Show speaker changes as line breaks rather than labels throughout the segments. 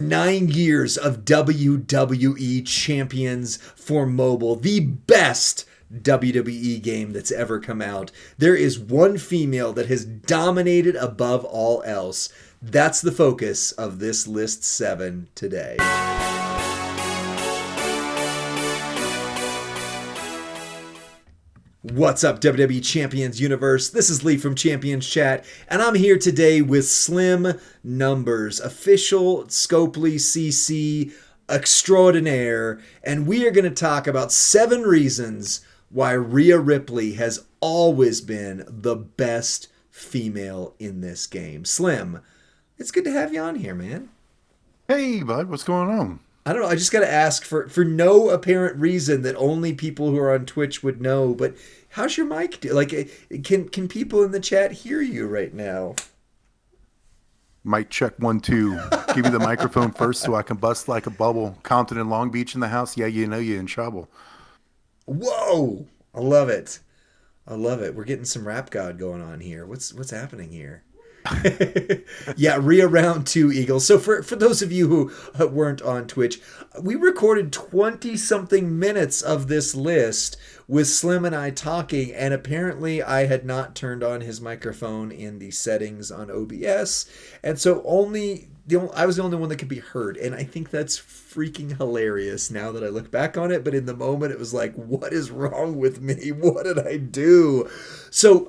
9 years of WWE Champions for mobile, the best WWE game that's ever come out. There is one female that has dominated above all else. That's the focus of this list 7 today. What's up, WWE Champions Universe? This is Lee from Champions Chat, and I'm here today with Slim Numbers, official Scopely CC extraordinaire, and we are going to talk about 7 reasons why Rhea Ripley has always been the best female in this game. Slim, it's good to have you on here, man.
Hey, bud, what's going on?
I don't know. I just got to ask for no apparent reason that only people who are on Twitch would know. But how's your mic do? Like, can people in the chat hear you right now?
Mic check 1 2. Give me the microphone first so I can bust like a bubble. Compton and Long Beach in the house. Yeah, you know you're in trouble.
Whoa! I love it. I love it. We're getting some Rap God going on here. What's happening here? Yeah, Rhea round 2, Eagles. So for those of you who weren't on Twitch, we recorded 20-something minutes of this list with Slim and I talking, and apparently I had not turned on his microphone in the settings on OBS, and so I was the only one that could be heard, and I think that's freaking hilarious now that I look back on it, but in the moment it was like, what is wrong with me? What did I do? So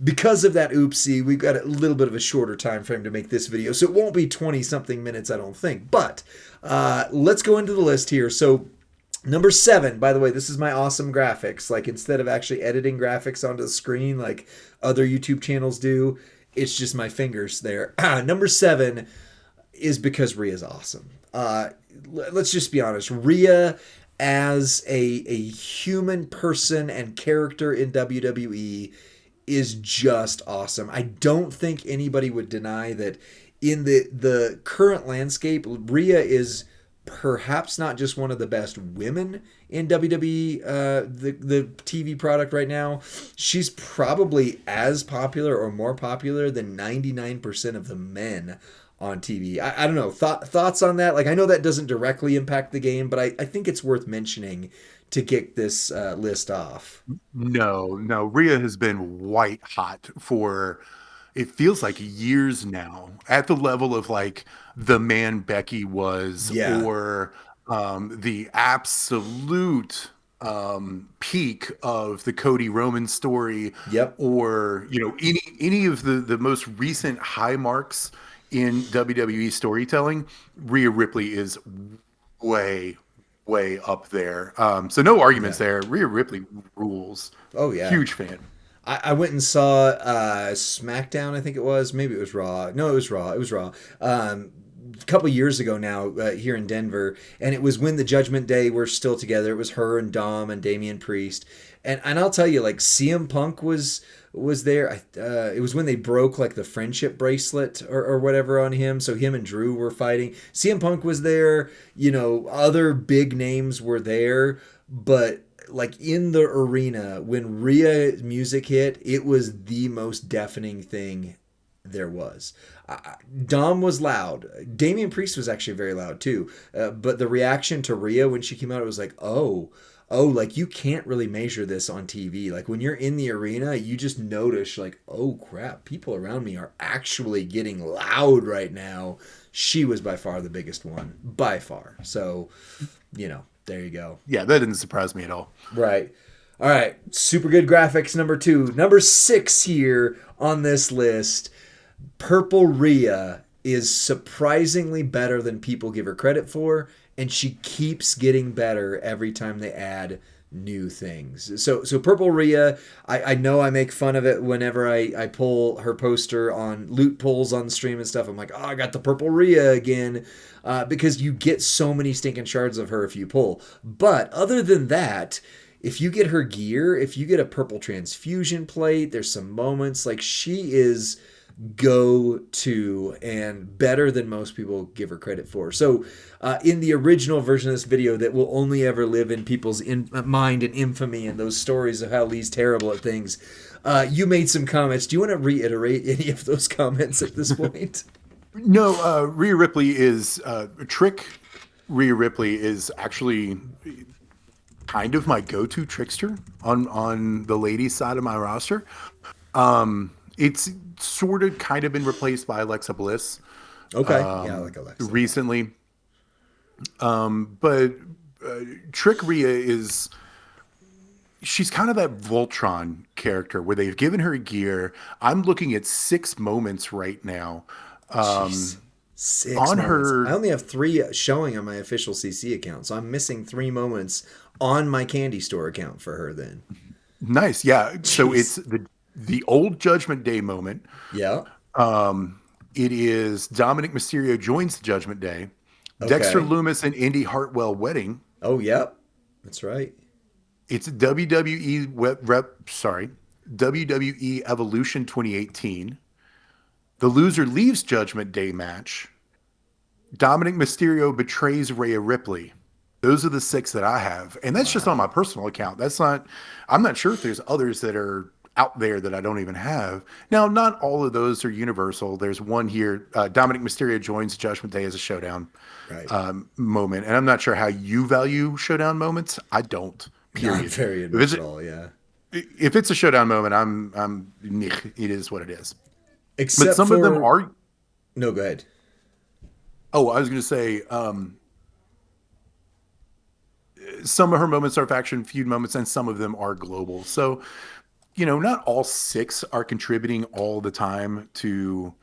because of that oopsie, we've got a little bit of a shorter time frame to make this video, so it won't be 20-something minutes, I don't think, but let's go into the list here. So number 7, by the way, this is my awesome graphics. Like, instead of actually editing graphics onto the screen like other YouTube channels do, it's just my fingers there. Number 7 is because Rhea's awesome. Let's just be honest. Rhea as a human person and character in WWE is just awesome. I don't think anybody would deny that in the current landscape, Rhea is perhaps not just one of the best women in WWE, the TV product right now. She's probably as popular or more popular than 99% of the men on TV. I don't know. Thoughts on that? Like, I know that doesn't directly impact the game, but I think it's worth mentioning to get this list off.
No. Rhea has been white hot for, it feels like years now, at the level of like the man Becky was,
Yeah.
or the absolute peak of the Cody Roman story.
Yep.
Or any of the most recent high marks in WWE storytelling. Rhea Ripley is way up there. So no arguments there. Rhea Ripley rules.
Oh yeah.
Huge fan.
I went and saw SmackDown, I think it was. Maybe it was Raw. No, it was Raw. It was Raw. A couple years ago now, here in Denver, and it was when the Judgment Day were still together. It was her and Dom and Damian Priest, and I'll tell you, like, CM Punk was there. It was when they broke like the friendship bracelet or whatever on him, so him and Drew were fighting. CM Punk was there. Other big names were there, but like in the arena when Rhea music hit, it was the most deafening thing there was. Dom was loud. Damian Priest was actually very loud too. But the reaction to Rhea when she came out, it was like, oh, like, you can't really measure this on TV. Like, when you're in the arena, you just notice, like, oh crap, people around me are actually getting loud right now. She was by far the biggest one, by far. So, there you go.
Yeah, that didn't surprise me at all.
Right. All right. Super good graphics, number 2. Number 6 here on this list. Purple Rhea is surprisingly better than people give her credit for, and she keeps getting better every time they add new things. So Purple Rhea, I know I make fun of it whenever I pull her poster on loot pulls on the stream and stuff. I'm like, oh, I got the Purple Rhea again, because you get so many stinking shards of her if you pull. But other than that, if you get her gear, if you get a purple transfusion plate, there's some moments like she is go-to and better than most people give her credit for. So in the original version of this video that will only ever live in people's mind and infamy and those stories of how Lee's terrible at things, you made some comments. Do you want to reiterate any of those comments at this point?
No, Rhea Ripley is Trick. Rhea Ripley is actually kind of my go-to trickster on the ladies' side of my roster. It's sort of kind of been replaced by Alexa Bliss
Okay. Yeah, I like Alexa. Yeah.
recently, but Trick Rhea is she's kind of that Voltron character where they've given her gear. I'm looking at 6 moments right now
Jeez. Six
on
moments. I
her.
only have three showing on my official CC account, so I'm missing 3 moments on my candy store account for her then.
Nice, yeah. So it's
Jeez.
the old Judgment Day moment.
Yeah.
It is Dominic Mysterio joins the Judgment Day. Dexter
Okay.
Loomis and Indy Hartwell wedding.
Oh, yep. That's right.
It's WWE WWE Evolution 2018. The loser leaves Judgment Day match. Dominic Mysterio betrays Rhea Ripley. Those are the 6 that I have, and that's just on my
Wow.
personal account. That's not. I'm not sure if there's others that are out there that I don't even have. Now, not all of those are universal. There's one here. Dominic Mysterio joins Judgment Day as a showdown
Right.
moment, and I'm not sure how you value showdown moments. I don't.
Not
Period.
very
If it's
much at all, yeah.
if it's a showdown moment, I'm it is what it is. But
Except
some of them
for
are.
no, go ahead.
Oh, I was going to say some of her moments are faction feud moments, and some of them are global. So, not all 6 are contributing all the time to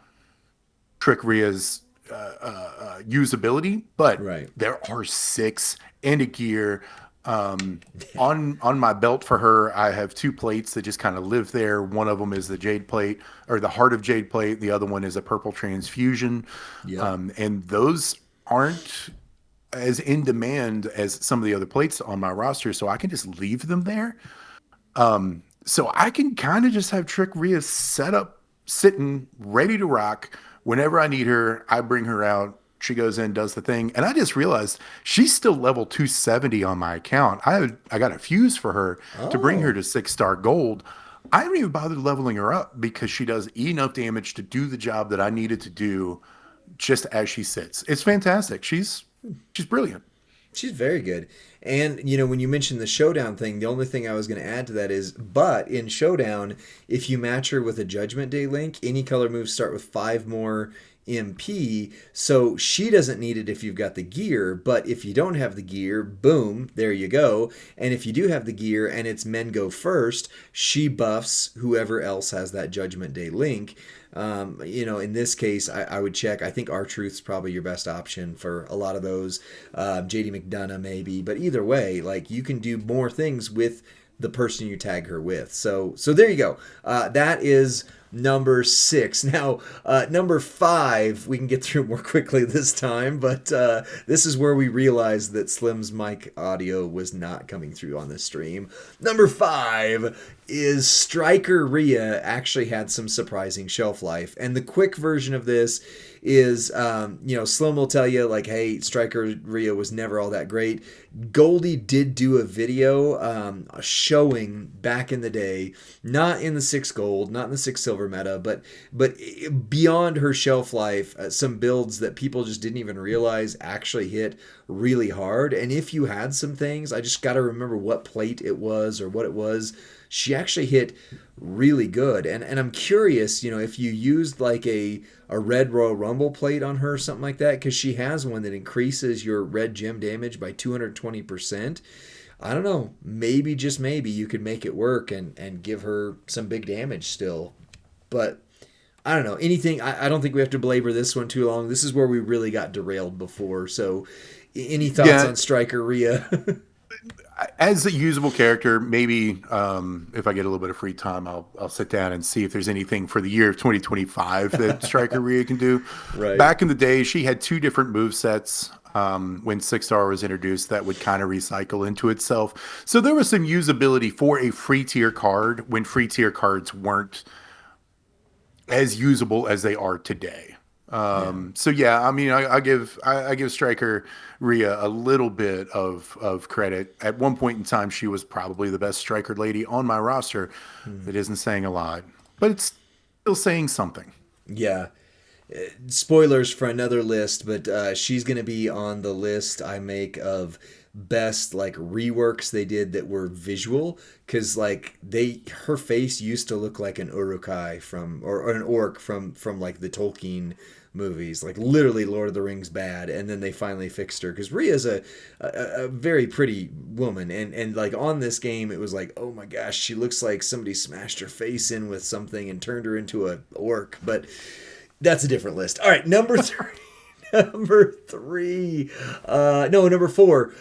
Trick Rhea's usability, but
Right.
there are 6 and a gear. On my belt for her, I have 2 plates that just kind of live there. One of them is the Jade plate or the Heart of Jade plate. The other one is a purple transfusion.
Yep.
And those aren't as in demand as some of the other plates on my roster, so I can just leave them there. So I can kind of just have Trick Rhea set up, sitting, ready to rock. Whenever I need her, I bring her out. She goes in, does the thing, and I just realized she's still level 270 on my account. I got a fuse for her to bring her
Oh.
to 6-star gold. I haven't even bothered leveling her up because she does enough damage to do the job that I needed to do just as she sits. It's fantastic. She's brilliant.
She's very good. And, when you mentioned the showdown thing, the only thing I was going to add to that is, but in showdown, if you match her with a Judgment Day link, any color moves start with 5 more MP. So she doesn't need it if you've got the gear, but if you don't have the gear, boom, there you go. And if you do have the gear and it's men go first, she buffs whoever else has that Judgment Day link. In this case, I would check. I think R-Truth's probably your best option for a lot of those. JD McDonough maybe, but either way, like you can do more things with the person you tag her with. So there you go. That is number 6. Now, number 5, we can get through more quickly this time, but this is where we realized that Slim's mic audio was not coming through on the stream. Number 5 is Striker Rhea actually had some surprising shelf life. And the quick version of this is, Slim will tell you, like, hey, Striker Rhea was never all that great. Goldie did do a video showing back in the day, not in the 6 gold, not in the 6 silver meta, but beyond her shelf life, some builds that people just didn't even realize actually hit really hard. And if you had some things, I just got to remember what plate it was or what it was. She actually hit really good. And I'm curious, if you used like a red Royal Rumble plate on her or something like that, because she has one that increases your red gem damage by 220%. I don't know. Maybe, just maybe, you could make it work and give her some big damage still. But I don't know. Anything, I don't think we have to belabor this one too long. This is where we really got derailed before. So any thoughts
Yeah,
on Striker Rhea?
as a usable character, maybe if I get a little bit of free time, I'll sit down and see if there's anything for the year of 2025 that Striker Rhea can do.
Right.
Back in the day, she had 2 different move sets when 6-star was introduced that would kind of recycle into itself. So there was some usability for a free tier card when free tier cards weren't as usable as they are today. So yeah, I mean, I give Striker Rhea a little bit of credit. At one point in time, she was probably the best striker lady on my roster. That isn't saying a lot, but it's still saying something.
Yeah. spoilers for another list, but she's going to be on the list I make of best like reworks they did that were visual, because like her face used to look like an urukai from or an orc from like the Tolkien movies, like literally Lord of the Rings bad, and then they finally fixed her because Rhea's a very pretty woman, and like on this game it was like, oh my gosh, she looks like somebody smashed her face in with something and turned her into a orc, but that's a different list. All right, number three. Number three. No, number four.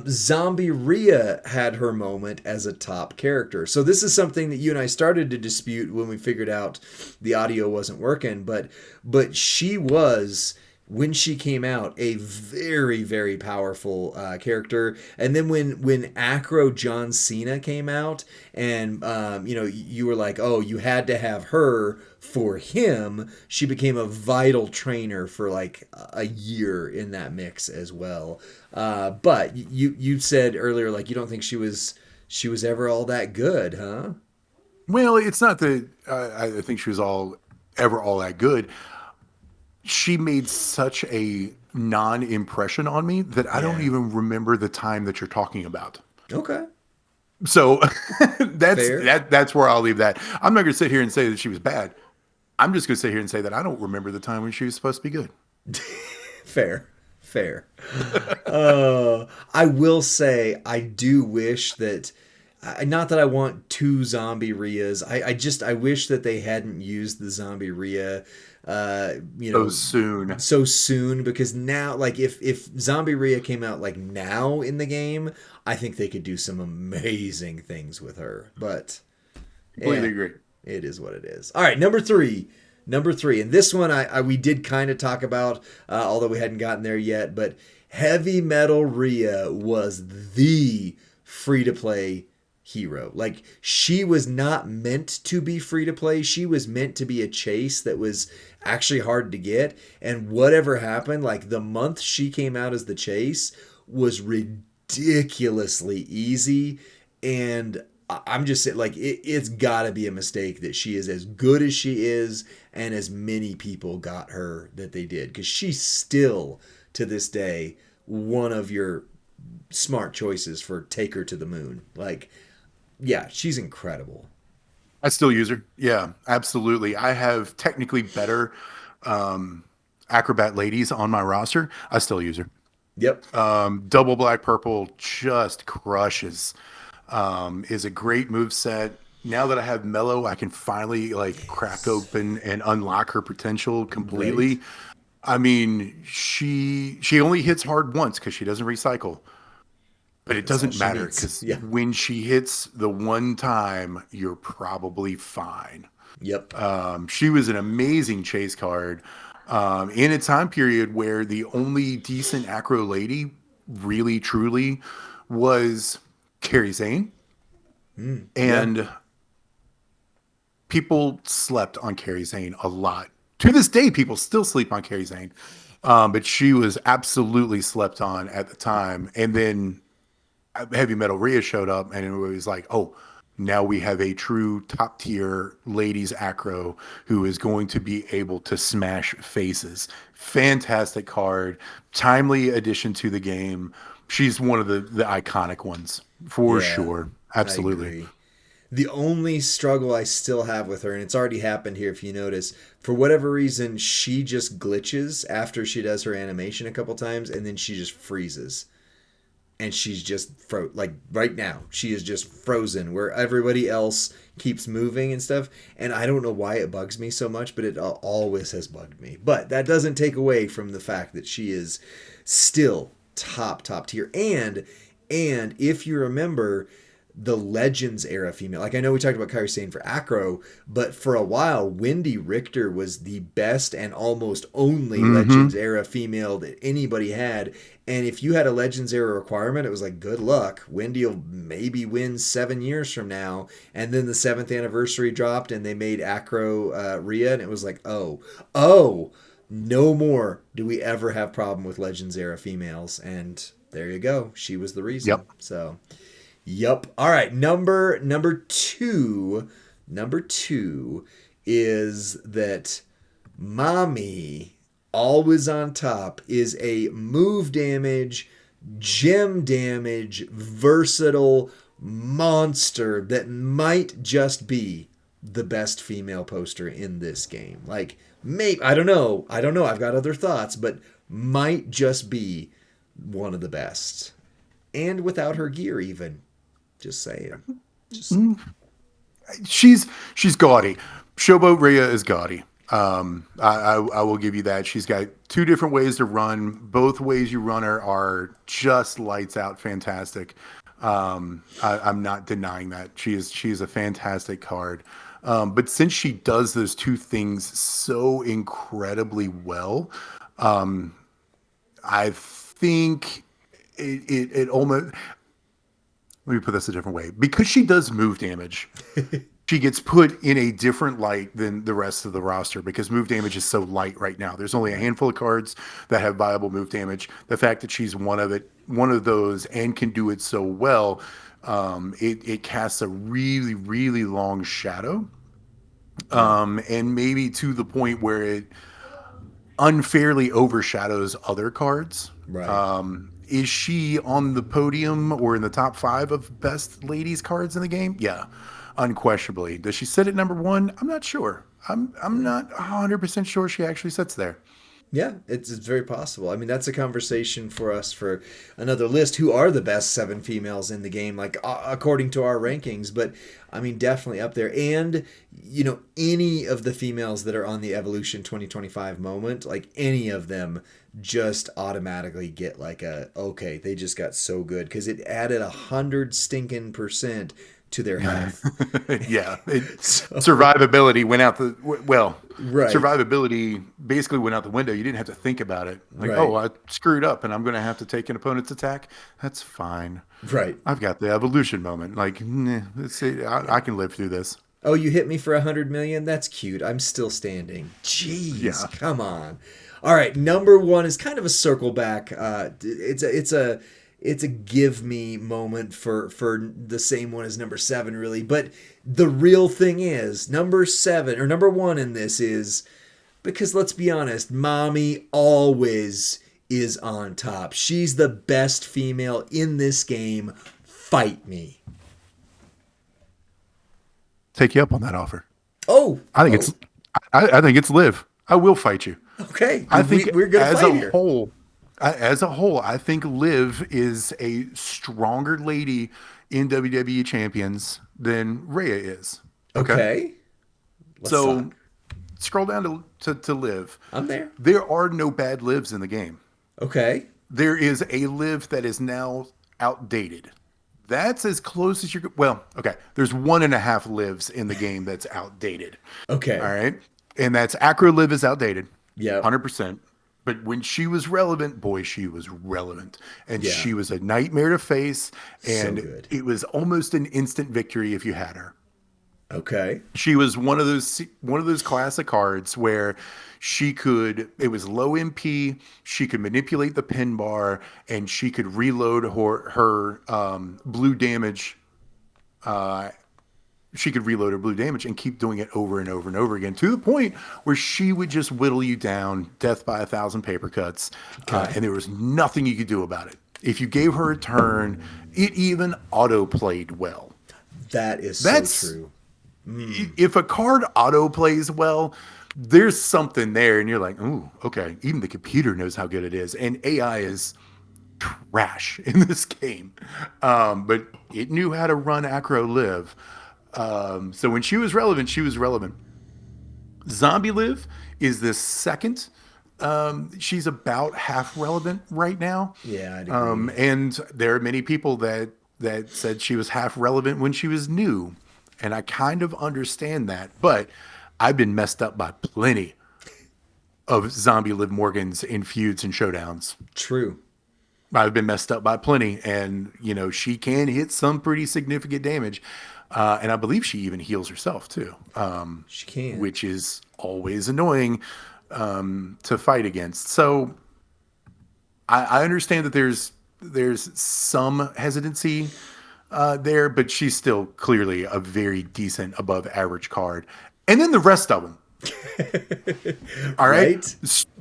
Zombie Rhea had her moment as a top character. So this is something that you and I started to dispute when we figured out the audio wasn't working. But she was, when she came out, a very, very powerful character. And then when Acro John Cena came out, and you were like, oh, you had to have her for him. She became a vital trainer for like a year in that mix as well. But you said earlier, like, you don't think she was ever all that good, huh?
Well, it's not that I think she was ever all that good. She made such a non-impression on me that I don't even remember the time that you're talking about.
Okay.
So that's
Fair.
that's where I'll leave that. I'm not going to sit here and say that she was bad. I'm just going to sit here and say that I don't remember the time when she was supposed to be good.
Fair. I will say I do wish that, not that I want two zombie Rheas. I wish that they hadn't used the zombie Rhea so soon, because now, like, if zombie Rhea came out like now in the game, I think they could do some amazing things with her. But
Completely agree.
It is what it is. All right, number three, and this one we did kind of talk about, although we hadn't gotten there yet. But Heavy Metal Rhea was the free to play hero. Like, she was not meant to be free to play. She was meant to be a chase that was actually hard to get. And whatever happened, like, the month she came out as the chase was ridiculously easy. And I'm just saying, like, it's got to be a mistake that she is as good as she is and as many people got her that they did, because she's still, to this day, one of your smart choices for take her to the moon. Like, yeah, she's incredible.
I still use her. Yeah, absolutely. I have technically better acrobat ladies on my roster. I still use her.
Yep.
Double black purple just crushes. Is a great move set. Now that I have Mellow, I can finally like crack open and unlock her potential completely. Right. I mean, she only hits hard once because she doesn't recycle. But it doesn't matter, because when she hits the one time, you're probably fine.
Yep.
She was an amazing chase card in a time period where the only decent acro lady really, truly was Kairi Sane. And people slept on Kairi Sane a lot. To this day, people still sleep on Kairi Sane. But she was absolutely slept on at the time. And then Heavy Metal Rhea showed up, and it was like, oh, now we have a true top tier ladies acro who is going to be able to smash faces. Fantastic card, timely addition to the game. She's one of the iconic ones for sure. Absolutely.
The only struggle I still have with her, and it's already happened here if you notice, for whatever reason, she just glitches after she does her animation a couple times, and then she just freezes. And she's just like right now, she is just frozen where everybody else keeps moving and stuff. And I don't know why it bugs me so much, but it always has bugged me. But that doesn't take away from the fact that she is still top tier. And if you remember the Legends era female, like I know we talked about Kairi Sane for acro, but for a while Wendy Richter was the best and almost only Legends era female that anybody had. And if you had a Legends era requirement, it was like, good luck. Wendy will maybe win 7 years from now. And then the 7th anniversary dropped and they made acro Rhea, and it was like, oh, no more do we ever have problem with Legends era females. And there you go. She was the reason.
Yep.
So, yep. All right. Number two is that Mommy, always on top, is a move damage, gem damage, versatile monster that might just be the best female poster in this game. Like, maybe, I don't know. I don't know. I've got other thoughts, but might just be one of the best. And without her gear, even. Just saying. Just
She's gaudy. Showboat Rhea is gaudy. I will give you that. She's got two different ways to run. Both ways you run her are just lights out fantastic. I'm not denying that. She is a fantastic card. But since she does those two things so incredibly well, I think it almost, let me put this a different way. Because she does move damage, she gets put in a different light than the rest of the roster because move damage is so light right now. There's only a handful of cards that have viable move damage. The fact that she's one of those and can do it so well, it casts a really, really long shadow. And maybe to the point where it unfairly overshadows other cards.
right.
Is she on the podium or in the top 5 of best ladies cards in the game? Yeah, unquestionably. Does she sit at number 1? I'm not sure. I'm not 100% sure she actually sits there.
Yeah, it's very possible. I mean, that's a conversation for us for another list. Who are the best 7 females in the game, like according to our rankings? But I mean, definitely up there. And any of the females that are on the Evolution 2025 moment, like any of them, just automatically get like okay. They just got so good because it added 100 stinking% to their health.
Yeah,
So
survivability went out the well.
right,
Survivability basically went out the window. You didn't have to think about it. Like,
right,
oh, I screwed up, and I'm going to have to take an opponent's attack. That's fine.
right.
I've got the evolution moment. Like, I can live through this.
Oh, you hit me for 100 million? That's cute. I'm still standing.
Yeah.
Jeez, come on. All right, number one is kind of a circle back. It's a give me moment for the same one as number seven, really. But the real thing is number seven or number one in this is because let's be honest, mommy always is on top. She's the best female in this game. Fight me.
Take you up on that offer.
Oh,
I think
oh,
it's I think it's Liv. I will fight you.
okay.
I think
We're gonna
as
fight
a
here.
whole, I think Liv is a stronger lady in WWE Champions than Rhea is. Okay.
Okay. Let's
So
talk.
scroll down to Liv.
I'm there.
There are no bad Livs in the game.
Okay.
There is a Liv that is now outdated. That's as close as you're. Well, okay. There's 1.5 lives in the game that's outdated. All
Okay.
right. And that's Acro Liv is outdated,
Yep.
100%. But when she was relevant, boy, she was relevant. And
Yeah.
she was a nightmare to face.
So
And
good.
it was almost an instant victory if you had her.
Okay.
She was one of those classic cards where it was low MP, she could manipulate the pin bar, and she could reload her blue damage. She could reload her blue damage and keep doing it over and over and over again to the point where she would just whittle you down, death by 1,000 paper cuts,
Okay.
and there was nothing you could do about it. If you gave her a turn, it even auto played well.
That is so
That's
true.
if a card auto plays well, there's something there, and you're like, ooh, okay. Even the computer knows how good it is, and AI is trash in this game, but it knew how to run Acro Live. So when she was relevant, she was relevant. Zombie Live is the second. She's about half relevant right now.
Yeah, I'd agree.
And there are many people that said she was half relevant when she was new. And I kind of understand that, but I've been messed up by plenty of Zombie Liv Morgans in feuds and showdowns.
True.
I've been messed up by plenty, and she can hit some pretty significant damage, and I believe she even heals herself too,
She can.
which is always annoying to fight against. So I understand that there's some hesitancy there, but she's still clearly a very decent above average card. And then the rest of them, All right,
Right?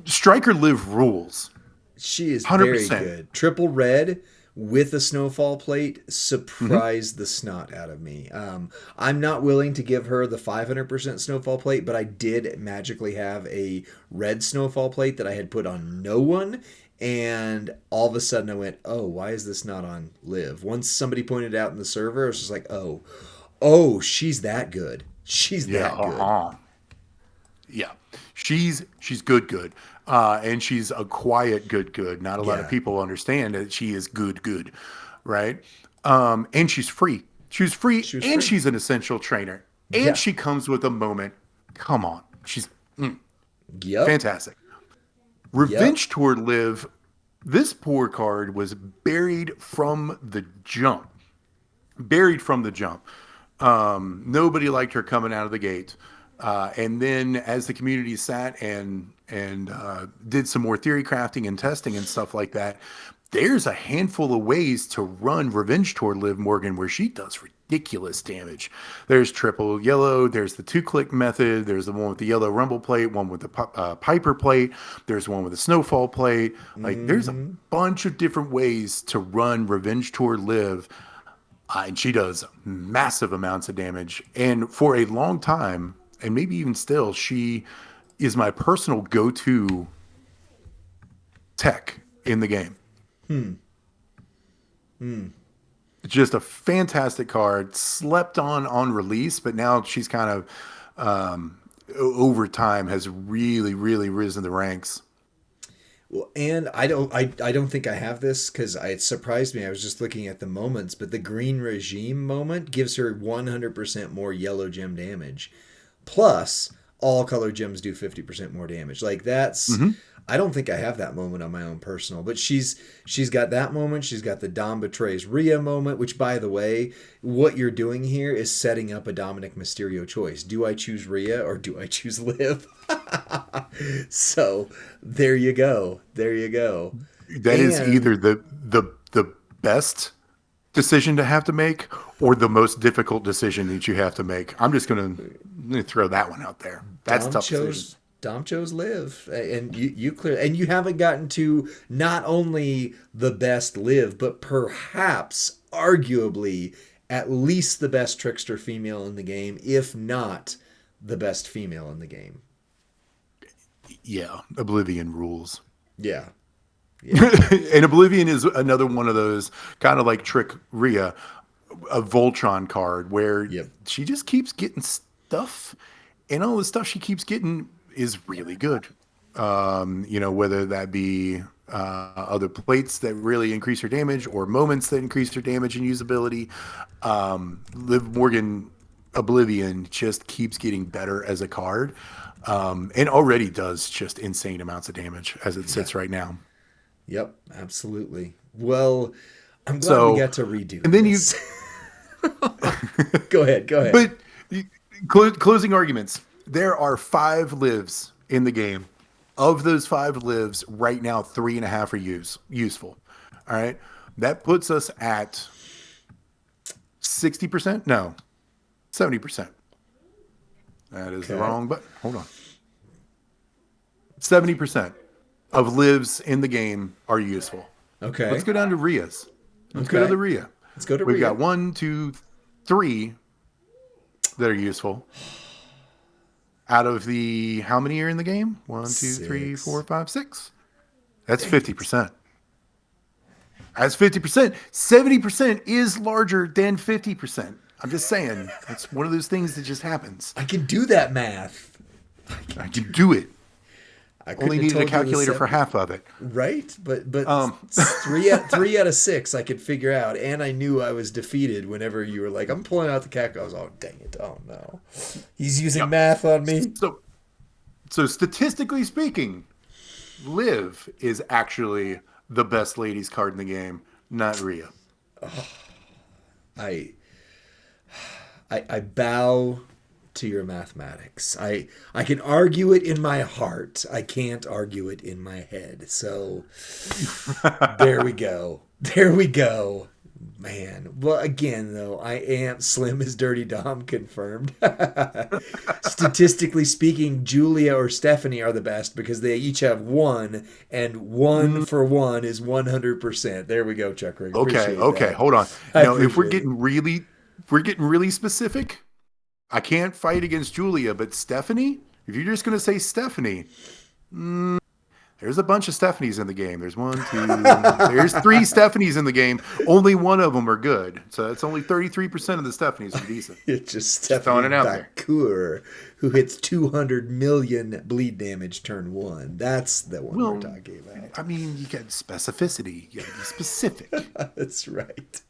Striker Liv rules.
She is very
100%.
good. Triple red with a snowfall plate
Hmm.
surprised the snot out of me. I'm not willing to give her the 500% snowfall plate, but I did magically have a red snowfall plate that I had put on no one. And all of a sudden I went, oh, why is this not on Liv? Once somebody pointed it out in the server, I was just like, oh, she's that good. She's
Yeah.
that good.
Yeah, she's good, and she's a quiet good. Not a lot of
Yeah.
people understand that she is good, right? And she's free. She's free,
She was
and
free.
she's an essential trainer, and
Yeah.
she comes with a moment. Come on, she's
Yep.
fantastic.
Yep.
Revenge Tour Live. This poor card was buried from the jump. Buried from the jump. Nobody liked her coming out of the gate. And then as the community sat and did some more theory crafting and testing and stuff like that, there's a handful of ways to run Revenge toward Liv Morgan where she does ridiculous damage. There's triple yellow. There's the 2-click method. There's the one with the yellow rumble plate, one with the Piper plate. There's one with the snowfall plate. Like there's a
Mm-hmm.
bunch of different ways to run Revenge toward Liv. And she does massive amounts of damage. And for a long time, and maybe even still, she is my personal go-to tech in the game. Just a fantastic card. Slept on release, but now she's kind of over time has really risen the ranks.
Well, and I don't think I have this because it surprised me. I was just looking at the moments, but the green regime moment gives her 100% more yellow gem damage. Plus, all color gems do 50% more damage. Like that's
Hmm.
I don't think I have that moment on my own personal, but she's got that moment. She's got the Dom betrays Rhea moment, which by the way, what you're doing here is setting up a Dominic Mysterio choice. Do I choose Rhea or do I choose Liv? So there you go. There you go.
That is
And
either the best decision to have to make or the most difficult decision that you have to make. I'm just gonna throw that one out there. That's a
Dom
tough decision.
chose Dom chose Liv, and you clear, and you haven't gotten to not only the best Liv, but perhaps arguably at least the best trickster female in the game, if not the best female in the game.
Yeah, Oblivion rules.
Yeah, yeah,
And Oblivion is another one of those kind of like Trick Rhea, a Voltron card where
yep,
she just keeps getting stuff, and all the stuff she keeps getting is really good. Whether that be other plates that really increase her damage or moments that increase her damage and usability. Liv Morgan Oblivion just keeps getting better as a card, and already does just insane amounts of damage as it
yeah,
sits right now.
yep, absolutely. Well, I'm glad we
So,
got to redo
and then you,
this. Go ahead, go ahead.
but closing arguments. There are 5 lives in the game. Of those 5 lives, right now 3.5 are useful. All right, that puts us at 60%. No, 70%. That is the
Okay,
wrong button. Hold on. 70% of lives in the game are useful. Let's
okay,
go down to Rhea's. Let's go to
okay.
the Rhea.
Let's go to
We've
Rhea.
got 1, 2, 3 that are useful. Out of the how many are in the game? 1, 2, 3, 4,
6.
5, 6. That's
Dang it.
50%. That's 50%. 70% is larger than 50%. I'm just saying, it's one of those things that just happens.
I can do that math.
I can do it.
I couldn't
Only
have
needed a
told you it was
calculator for
70.
half of it.
Right? But
Um,
three out of 6 I could figure out, and I knew I was defeated whenever you were like, "I'm pulling out the cat." I was, "Oh dang it! Oh no, he's using
Yep.
math on me."
so statistically speaking, Liv is actually the best ladies card in the game, not Rhea.
I I bow to your mathematics. I can argue it in my heart. I can't argue it in my head. So there we go. There we go. Man, well, again, though, I am Slim is Dirty Dom confirmed. Statistically speaking, Julia or Stephanie are the best because they each have one, and one
Mm,
for one is 100%. There we go, Chuck Rig.
okay,
Appreciate
okay,
that.
hold on.
I
Now, if
appreciate it.
we're getting really specific, I can't fight against Julia, but Stephanie, if you're just going to say Stephanie, there's a bunch of Stephanies in the game. There's one, two, there's three Stephanies in the game. Only one of them are good. So it's only 33% of the Stephanies are decent.
It's just
Just throwing
Stephanie
it out there.
Bakur, who hits 200 million bleed damage turn one. That's the one we're
Well,
talking about.
I mean, you got specificity. You got to be specific.
That's right.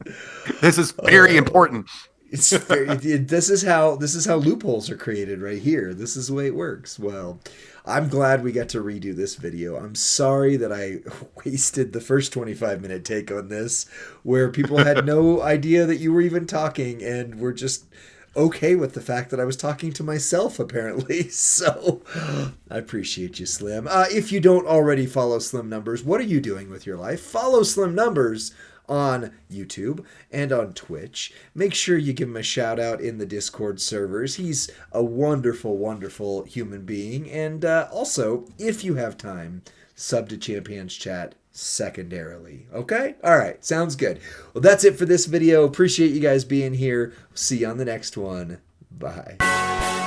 This is very important.
It's very, this is how loopholes are created right here. This is the way it works. Well, I'm glad we got to redo this video. I'm sorry that I wasted the first 25-minute take on this, where people had no idea that you were even talking and were just okay with the fact that I was talking to myself, apparently. So I appreciate you, Slim. If you don't already follow Slim Numbers, what are you doing with your life? Follow Slim Numbers on YouTube and on Twitch. Make sure you give him a shout out in the Discord servers. He's a wonderful, wonderful human being. And also, if you have time, sub to Champions Chat secondarily. Okay? All right. Sounds good. Well, that's it for this video. Appreciate you guys being here. See you on the next one. Bye.